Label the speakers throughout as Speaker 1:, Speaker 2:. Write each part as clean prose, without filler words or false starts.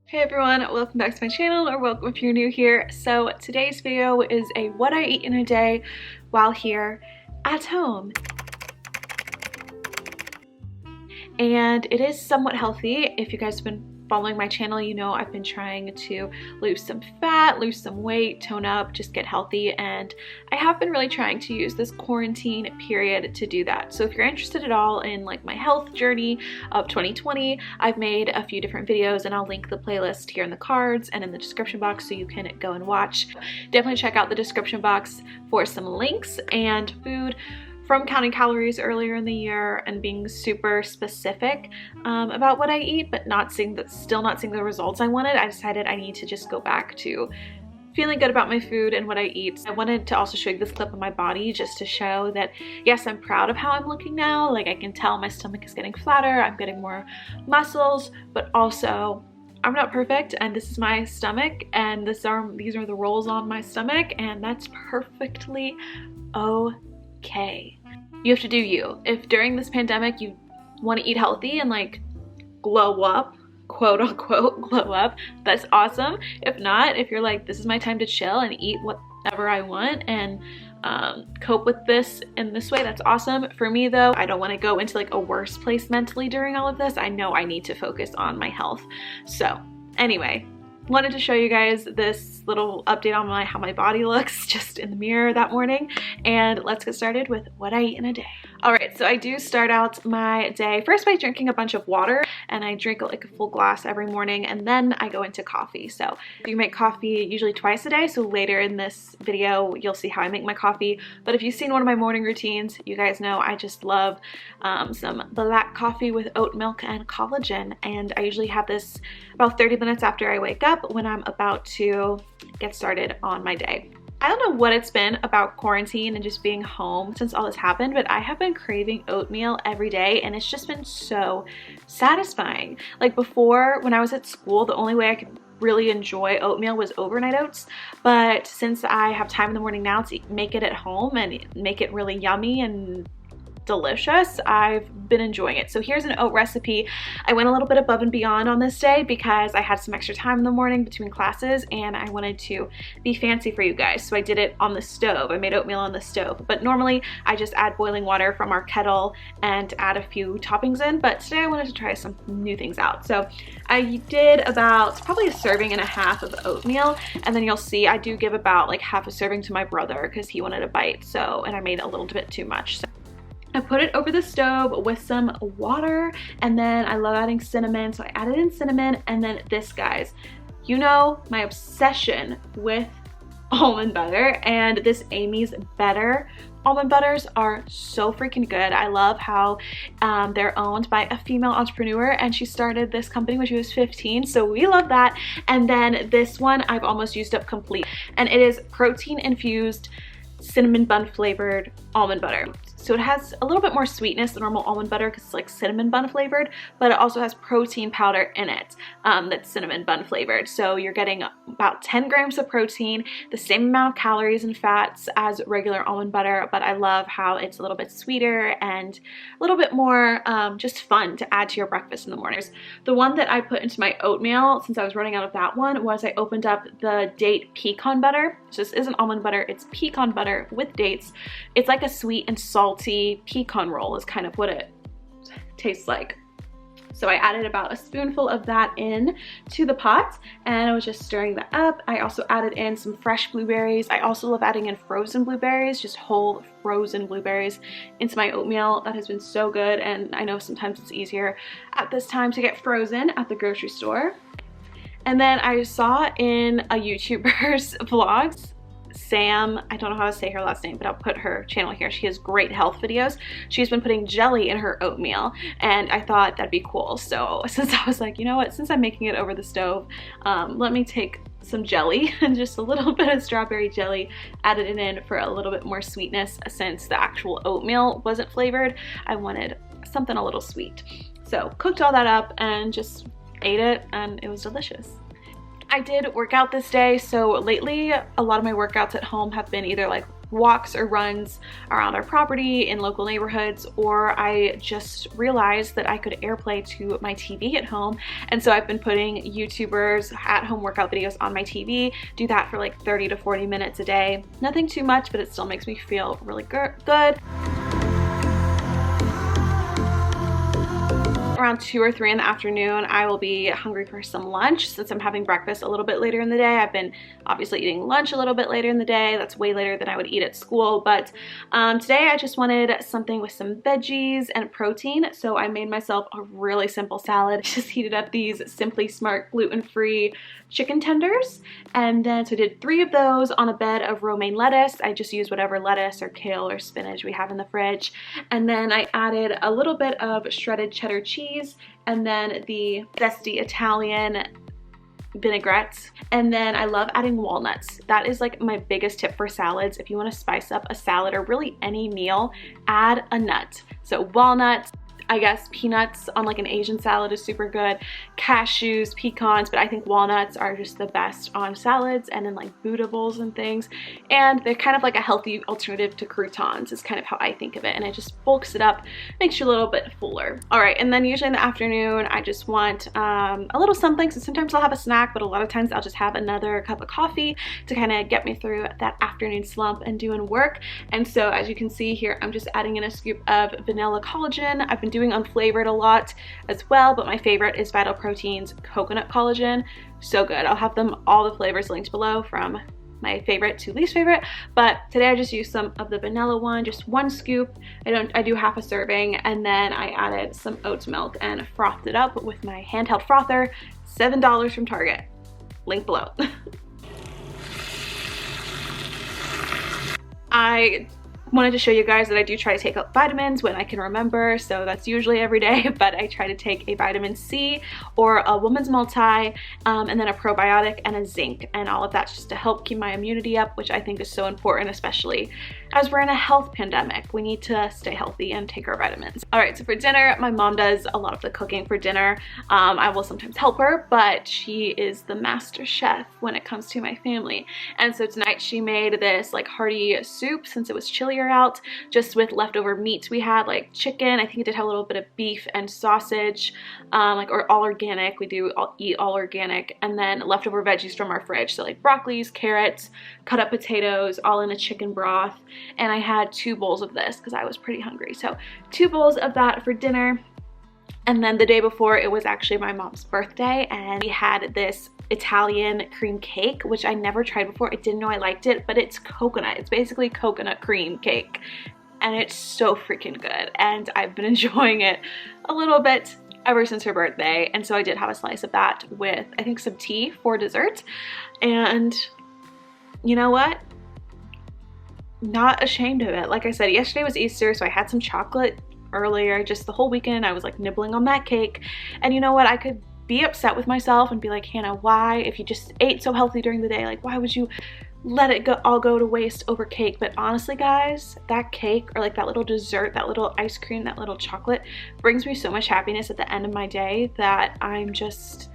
Speaker 1: Hey everyone, welcome back to my channel, or welcome if you're new here. So today's video is a what I eat in a day while here at home. And it is somewhat healthy. If you guys have been following my channel, you know I've been trying to lose some fat, lose some weight, tone up, just get healthy, and I have been really trying to use this quarantine period to do that. So if you're interested at all in like my health journey of 2020, I've made a few different videos and I'll link the playlist here in the cards and in the description box so you can go and watch. Definitely check out the description box for some links and food from counting calories earlier in the year and being super specific about what I eat, but still not seeing the results I wanted. I decided I need to just go back to feeling good about my food and what I eat. I wanted to also show you this clip of my body just to show that yes, I'm proud of how I'm looking now. Like I can tell my stomach is getting flatter, I'm getting more muscles, but also I'm not perfect, and this is my stomach, and these are the rolls on my stomach, and that's perfectly okay. You have to do you. If during this pandemic you want to eat healthy and like glow up, quote unquote glow up, that's awesome. If not, if you're like, this is my time to chill and eat whatever I want and cope with this in this way, that's awesome. For me though, I don't want to go into like a worse place mentally during all of this. I know I need to focus on my health. So anyway, wanted to show you guys this little update on how my body looks just in the mirror that morning, and let's get started with what I eat in a day. All right, so I do start out my day first by drinking a bunch of water, and I drink like a full glass every morning, and then I go into coffee. So you make coffee usually twice a day, so later in this video you'll see how I make my coffee. But if you've seen one of my morning routines, you guys know I just love some black coffee with oat milk and collagen, and I usually have this about 30 minutes after I wake up when I'm about to get started on my day. I don't know what it's been about quarantine and just being home since all this happened, but I have been craving oatmeal every day, and it's just been so satisfying. Like before, when I was at school, the only way I could really enjoy oatmeal was overnight oats, but since I have time in the morning now to make it at home and make it really yummy and delicious, I've been enjoying it. So here's an oat recipe. I went a little bit above and beyond on this day because I had some extra time in the morning between classes and I wanted to be fancy for you guys. So I did it on the stove. I made oatmeal on the stove, but normally I just add boiling water from our kettle and add a few toppings in, but today I wanted to try some new things out. So I did about probably a serving and a half of oatmeal, and then you'll see I do give about like half a serving to my brother because he wanted a bite, and I made a little bit too much. So I put it over the stove with some water, and then I love adding cinnamon, so I added in cinnamon, and then this, guys, you know my obsession with almond butter, and this Amy's Better almond butters are so freaking good. I love how they're owned by a female entrepreneur, and she started this company when she was 15, so we love that. And then this one I've almost used up complete, and it is protein infused cinnamon bun flavored almond butter. So it has a little bit more sweetness than normal almond butter because it's like cinnamon bun flavored, but it also has protein powder in it that's cinnamon bun flavored. So you're getting about 10 grams of protein, the same amount of calories and fats as regular almond butter, but I love how it's a little bit sweeter and a little bit more just fun to add to your breakfast in the mornings. The one that I put into my oatmeal, since I was running out of that one, was I opened up the date pecan butter. So this isn't almond butter, it's pecan butter with dates. It's like a sweet and salty pecan roll is kind of what it tastes like. So I added about a spoonful of that in to the pot, and I was just stirring that up. I also added in some fresh blueberries. I also love adding in frozen blueberries, just whole frozen blueberries into my oatmeal. That has been so good, and I know sometimes it's easier at this time to get frozen at the grocery store. And then I saw in a YouTuber's vlogs, Sam, I don't know how to say her last name, but I'll put her channel here. She has great health videos. She's been putting jelly in her oatmeal, and I thought that'd be cool. So since I was like, you know what, since I'm making it over the stove, let me take some jelly and just a little bit of strawberry jelly, added it in for a little bit more sweetness. Since the actual oatmeal wasn't flavored, I wanted something a little sweet. So cooked all that up and just ate it, and it was delicious. I did work out this day, so lately a lot of my workouts at home have been either like walks or runs around our property in local neighborhoods, or I just realized that I could AirPlay to my TV at home. And so I've been putting YouTubers at-home workout videos on my TV, do that for like 30 to 40 minutes a day. Nothing too much, but it still makes me feel really good. Around 2 or 3 in the afternoon, I will be hungry for some lunch. Since I'm having breakfast a little bit later in the day, I've been obviously eating lunch a little bit later in the day. That's way later than I would eat at school, but today I just wanted something with some veggies and protein, so I made myself a really simple salad. Just heated up these Simply Smart gluten-free chicken tenders, and then so I did 3 of those on a bed of romaine lettuce. I just used whatever lettuce or kale or spinach we have in the fridge, and then I added a little bit of shredded cheddar cheese, and then the zesty Italian vinaigrettes, and then I love adding walnuts. That is like my biggest tip for salads. If you want to spice up a salad or really any meal, add a nut. So walnuts, I guess peanuts on like an Asian salad is super good, cashews, pecans, but I think walnuts are just the best on salads and in like Buddha bowls and things. And they're kind of like a healthy alternative to croutons is kind of how I think of it. And it just bulks it up, makes you a little bit fuller. All right, and then usually in the afternoon, I just want a little something. So sometimes I'll have a snack, but a lot of times I'll just have another cup of coffee to kind of get me through that afternoon slump and doing work. And so as you can see here, I'm just adding in a scoop of vanilla collagen. I've been doing unflavored a lot as well, but my favorite is Vital Protein's coconut collagen. So good. I'll have them, all the flavors linked below from my favorite to least favorite, but today I just used some of the vanilla one, just 1 scoop. I do half a serving, and then I added some oat milk and frothed it up with my handheld frother. $7 from Target. Link below. I wanted to show you guys that I do try to take up vitamins when I can remember, so that's usually every day, but I try to take a vitamin C or a woman's multi, and then a probiotic and a zinc, and all of that's just to help keep my immunity up, which I think is so important, especially as we're in a health pandemic. We need to stay healthy and take our vitamins. All right, so for dinner, my mom does a lot of the cooking for dinner. I will sometimes help her, but she is the master chef when it comes to my family. And so tonight she made this like hearty soup, since it was chillier out, just with leftover meat we had, like chicken. I think it did have a little bit of beef and sausage, or all organic. We do eat all organic, and then leftover veggies from our fridge, so like broccolis, carrots, cut up potatoes, all in a chicken broth. And I had 2 bowls of this because I was pretty hungry, so 2 bowls of that for dinner. And then the day before, it was actually my mom's birthday, and we had this Italian cream cake, which I never tried before. I didn't know I liked it, but it's coconut. It's basically coconut cream cake, and it's so freaking good. And I've been enjoying it a little bit ever since her birthday. And so I did have a slice of that with, I think, some tea for dessert. And you know what? Not ashamed of it. Like I said, yesterday was Easter, so I had some chocolate earlier. Just the whole weekend I was like nibbling on that cake. And you know what? I could be upset with myself and be like, Hannah, why, if you just ate so healthy during the day, like why would you let it all go to waste over cake? But honestly guys, that cake, or like that little dessert, that little ice cream, that little chocolate, brings me so much happiness at the end of my day that I'm just,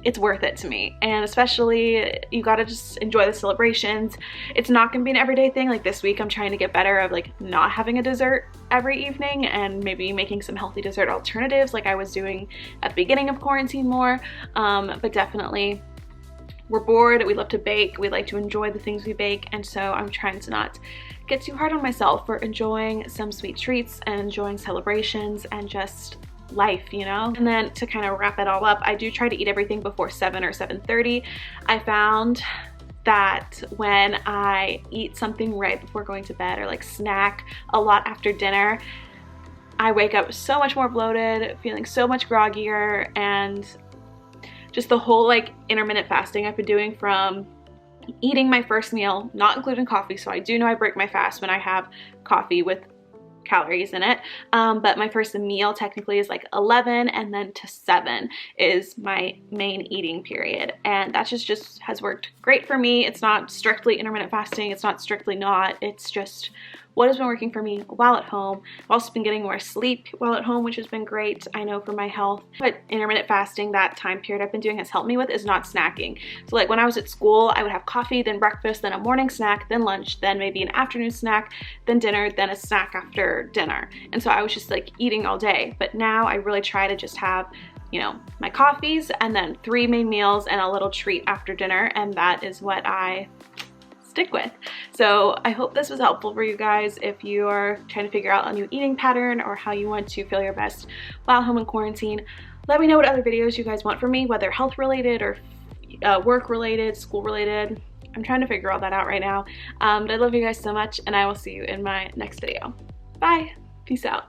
Speaker 1: it's worth it to me. And especially, you gotta just enjoy the celebrations. It's not gonna be an everyday thing. Like this week I'm trying to get better of like not having a dessert every evening, and maybe making some healthy dessert alternatives like I was doing at the beginning of quarantine more. But definitely, we're bored, we love to bake, we like to enjoy the things we bake, and so I'm trying to not get too hard on myself for enjoying some sweet treats and enjoying celebrations and just life, you know? And then to kind of wrap it all up, I do try to eat everything before 7 or 7:30. I found that when I eat something right before going to bed, or like snack a lot after dinner, I wake up so much more bloated, feeling so much groggier, and just the whole like intermittent fasting I've been doing, from eating my first meal, not including coffee, so I do know I break my fast when I have coffee with calories in it, but my first meal technically is like 11, and then to 7 is my main eating period, and that just has worked great for me. It's not strictly intermittent fasting, it's not strictly not, it's just what has been working for me while at home. I've also been getting more sleep while at home, which has been great, I know, for my health. But intermittent fasting, that time period I've been doing, has helped me with is not snacking. So like when I was at school, I would have coffee, then breakfast, then a morning snack, then lunch, then maybe an afternoon snack, then dinner, then a snack after dinner. And so I was just like eating all day. But now I really try to just have, you know, my coffees and then 3 main meals and a little treat after dinner, and that is what I stick with. So I hope this was helpful for you guys if you are trying to figure out a new eating pattern or how you want to feel your best while home in quarantine. Let me know what other videos you guys want from me, whether health related or work related, school related. I'm trying to figure all that out right now. But I love you guys so much, and I will see you in my next video. Bye. Peace out.